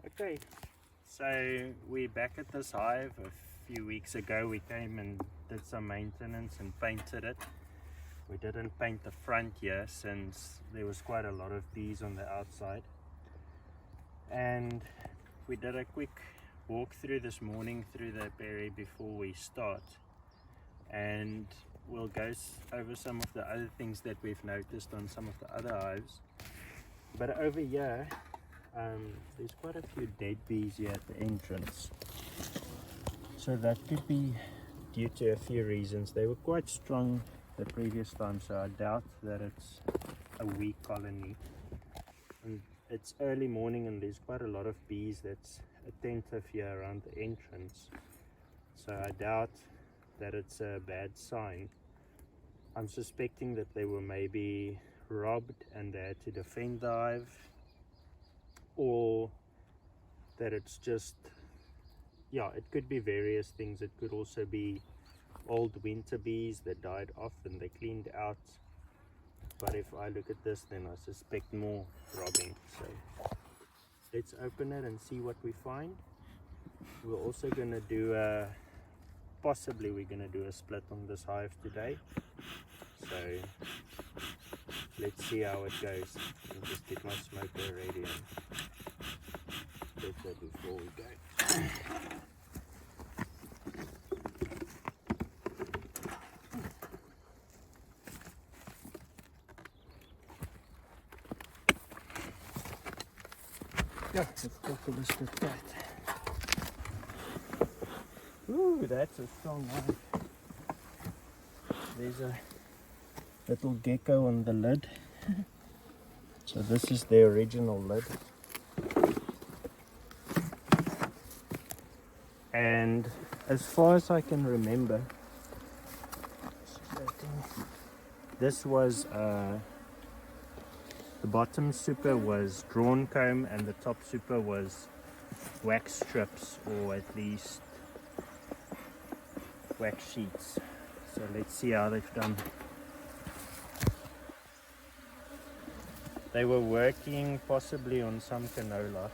Okay, so we're back at this hive. A few weeks ago we came and did some maintenance and painted it. We didn't paint the front here since there was quite a lot of bees on the outside. And we did a quick walk through this morning through the apiary before we start. And we'll go over some of the other things that we've noticed on some of the other hives. But over here, there's quite a few dead bees here at the entrance. So that could be due to a few reasons. They were quite strong the previous time, so I doubt that it's a weak colony. And it's early morning and there's quite a lot of bees that's attentive here around the entrance. So I doubt that it's a bad sign. I'm suspecting that they were maybe robbed and they had to defend the hive, or that it's just, yeah, it could be various things. It could also be old winter bees that died off and they cleaned out. But if I look at this, then I suspect more robbing. So let's open it and see what we find. We're also going to do possibly we're going to do a split on this hive today. So let's see how it goes. I'll just get my smoker ready and get that before we go. Yeah, let's talk a little bit that. Ooh, that's a strong one. There's a little gecko on the lid. So this is the original lid. And as far as I can remember, this was the bottom super was drawn comb and the top super was wax strips, or at least wax sheets. So let's see how they've done. They were working possibly on some canola.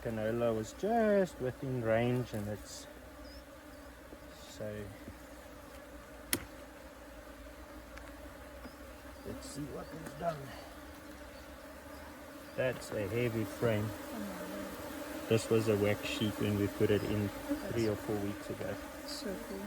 Canola was just within range, and it's so let's see what was done. That's a heavy frame. This was a wax sheet when we put it in 3 or 4 weeks ago. So cool.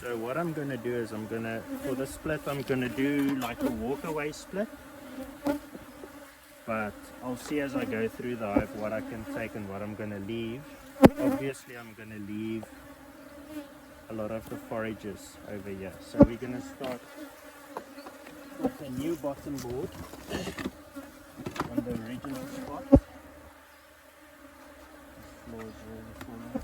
So what I'm going to do is for the split, I'm going to do like a walk-away split. But I'll see as I go through the hive what I can take and what I'm going to leave. Obviously, I'm going to leave a lot of the forages over here. So we're going to start with a new bottom board on the original spot. The floor is really falling.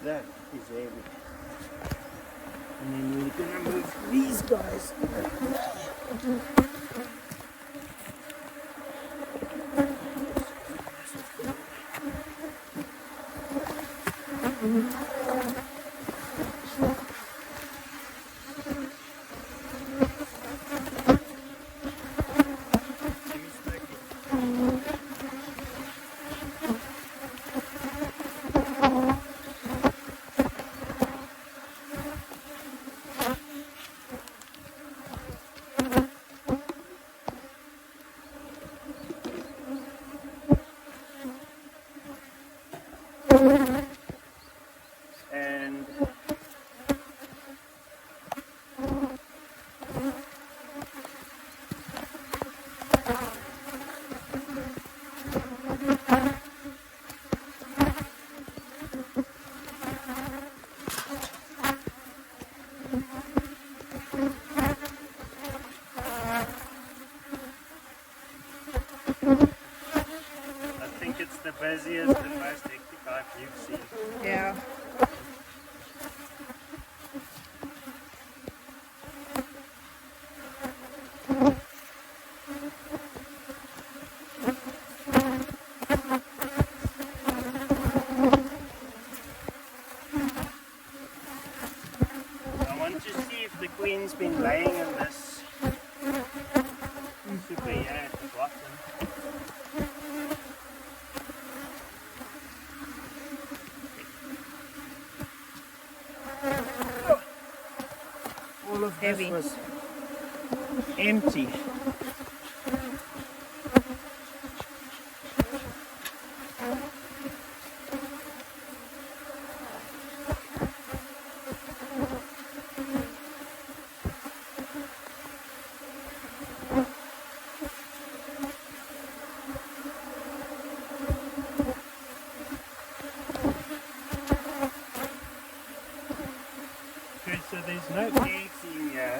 That is heavy. And then we're gonna move these guys. I think it's the busiest and most hectic hive you've seen. Yeah. I want to see if the queen's been laying in this super here at the bottom. All of Heavy. this was empty. Okay, so there's no eggs in here.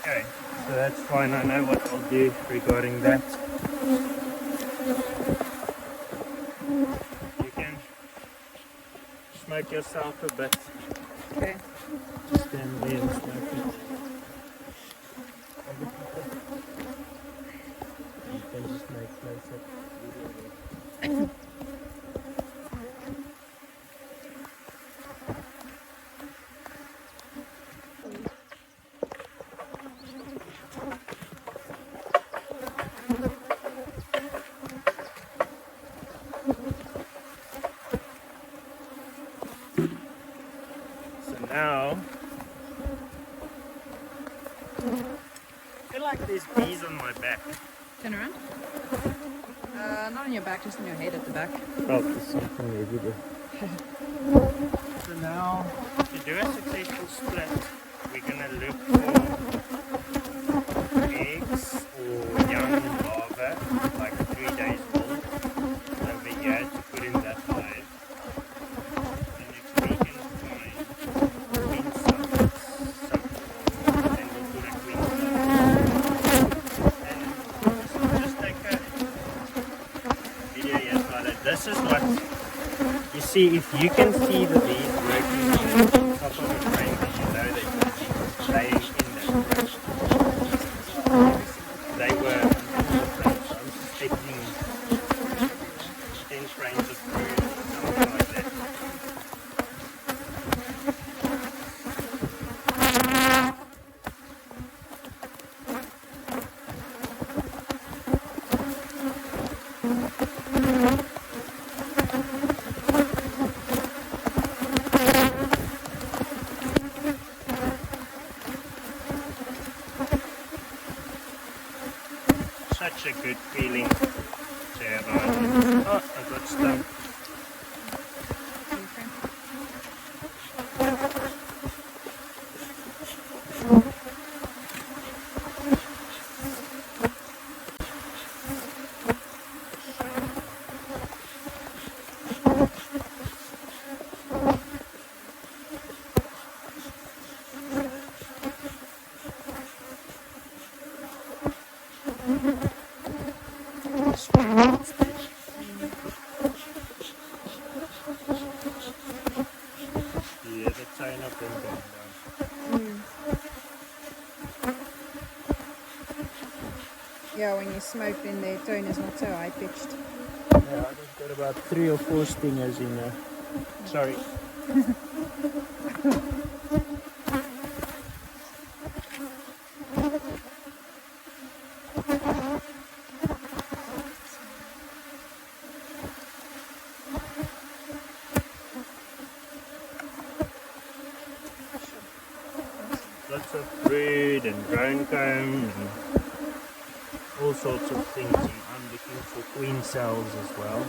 Okay, so that's fine. I know what I'll do regarding that. You can smoke yourself a bit. Okay. Stand there and smoke it. You can just make closer. So now, I feel like there's bees on my back. Turn around. Not on your back, just on your head at the back. Oh, there's something over there. So now, to do a successful split, we're going to look for eggs or young larvae, like 3 days old, over here to put in that hive. And if we can find queen suckers, then we'll put a queen sucker. And just take a video here, Tyler. This is what you see. If you can see the bees working on top of the frame, then you know they're busy laying in that frame. They were on all the frames. I'm suspecting 10 frames of brood, something like that. Such a good feeling to have on. Oh, I got stung. Yeah, the chain up and down. Yeah, when you smoke, then the tone is not so high pitched. Yeah, I just got about 3 or 4 stingers in there. Sorry. Lots of brood and drone comb and all sorts of things. And I'm looking for queen cells as well.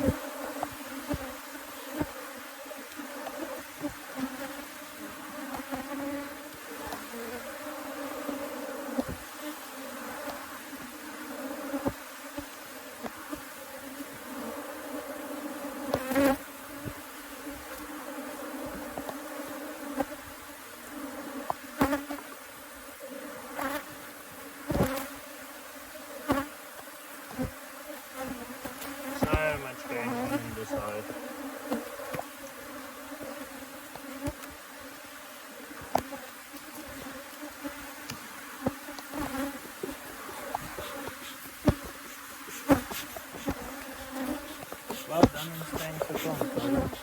someone's going for plant.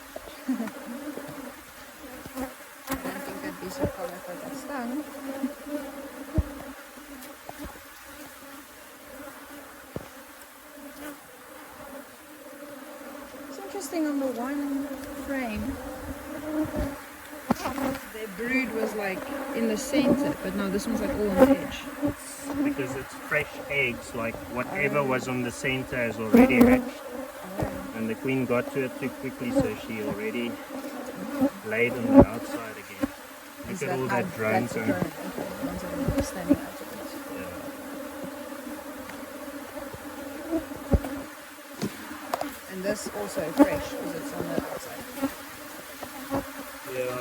I don't think I'd be so cold if I got stung. It's interesting on the one frame. Their brood was like in the center, but no, this one's like all on the edge. Because it's fresh eggs, like whatever was on the center has already hatched. And the queen got to it too quickly, so she already laid on the outside again. Look at all that drone zone. Okay, the ones that are standing out of it. Yeah. And this also fresh because it's on the outside. Yeah.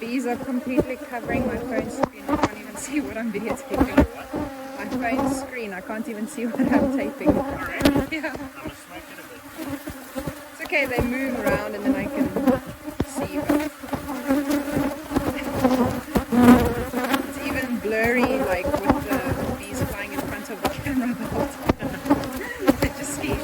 Bees are completely covering my phone screen. I can't even see what I'm videotaping. My phone screen, I can't even see what I'm taping. Alright. Yeah. I'm gonna smoke it a bit. It's okay, they move around and then I can see them. It's even blurry, like with the bees flying in front of the camera the whole time. They just see.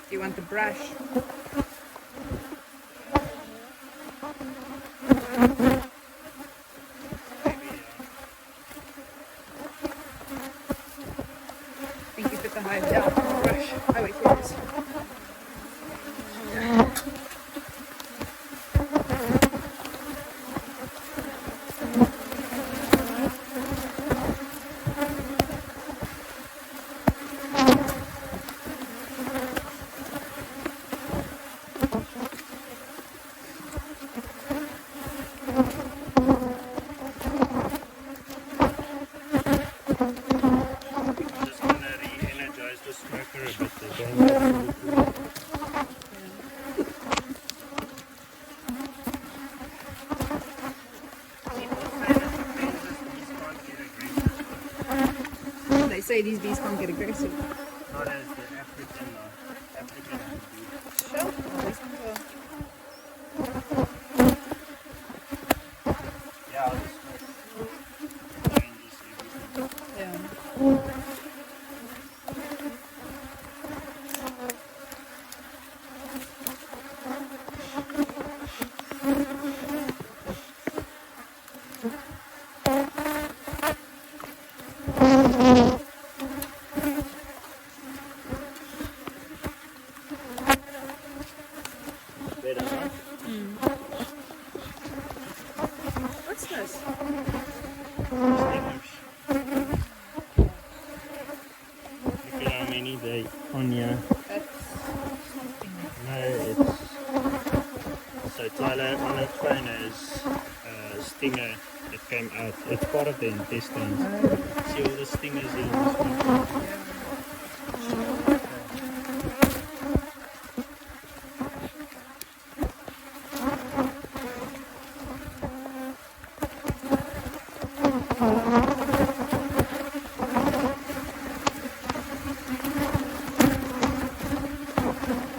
Do you want the brush? I think you put the hive down on the brush. Oh wait, here it is. say these bees can't get aggressive. Not as the African bee. Sure. These ones are. Yeah, this one changes everything. Yeah. Better, huh? What's this? Stingers. Look at how many they on here. That's something. No, it's so Tyler on its phone is a stinger that came out. It's part of the intestines. See all the stingers here on this one.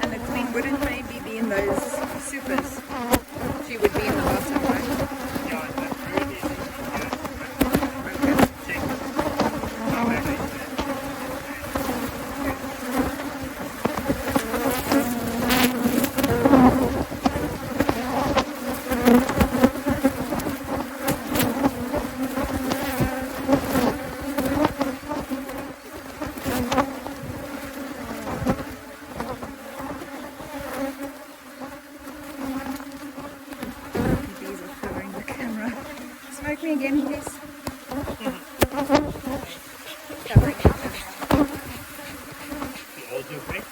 And the queen wouldn't maybe be in those supers. She would be in the bottom, right? Yeah, that's really easy. Okay. Check. Come back into it. The bees are covering the camera. Smoke me again, please. Covering the camera. The old your breath.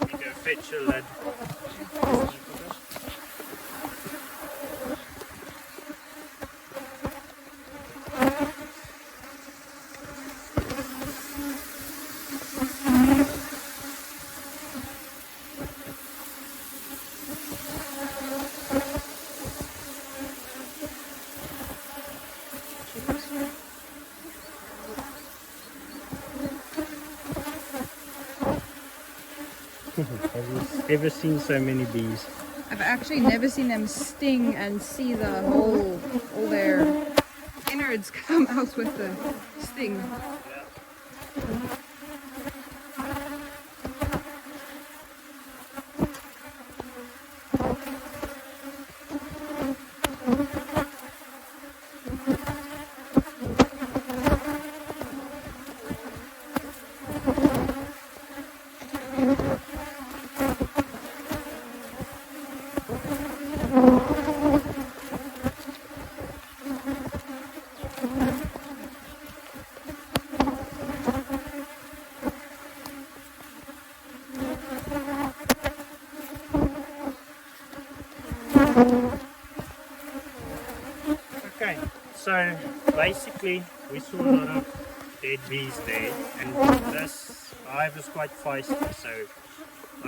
Let me go fetch a lid. Have you ever seen so many bees? I've actually never seen them sting and see the whole, all their innards come out with the sting. Okay, so basically we saw a lot of dead bees there, and this hive is quite feisty, so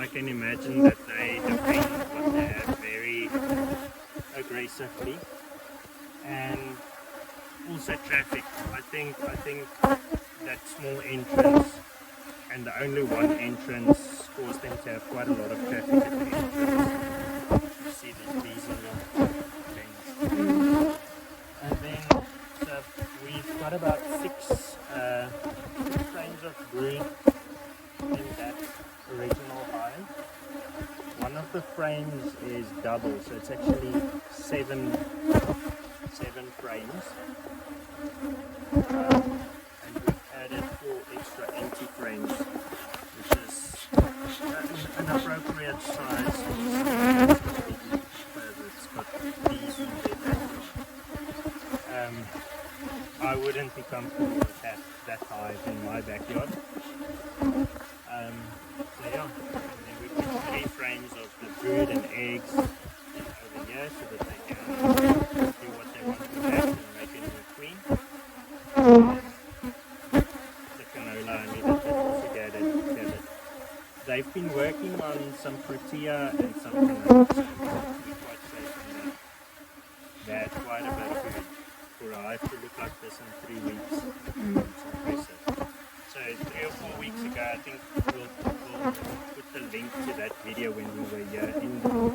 I can imagine that they defend what they have very aggressively, and also traffic. I think that small entrance and the only one entrance caused them to have quite a lot of traffic at the entrance. You see these bees in the things. And then so we've got about six frames of brood in that original hive. One of the frames is double, so it's actually seven frames. frames, which is an appropriate size. It's got bees in their backyard. I wouldn't be comfortable with that hive in my backyard. So yeah, and then we put 3 frames of the brood and eggs over here so that they can do what they want with that and make a new queen. The canola only that they also gathered. They've been working on some protea and some canola, so we're quite safe on that. They had quite a bit of food for a hive to look like this in 3 weeks. It's impressive. So 3 or 4 weeks ago, I think we'll put the link to that video when we were here in the video.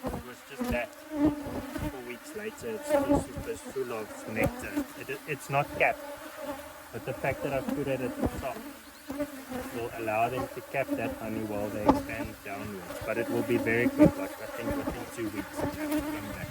It was just that. 4 weeks later, it's still super full of nectar. It's not capped, but the fact that I've put it at the top will allow them to cap that honey while they expand downwards. But it will be very quick, like I think within 2 weeks it will come back.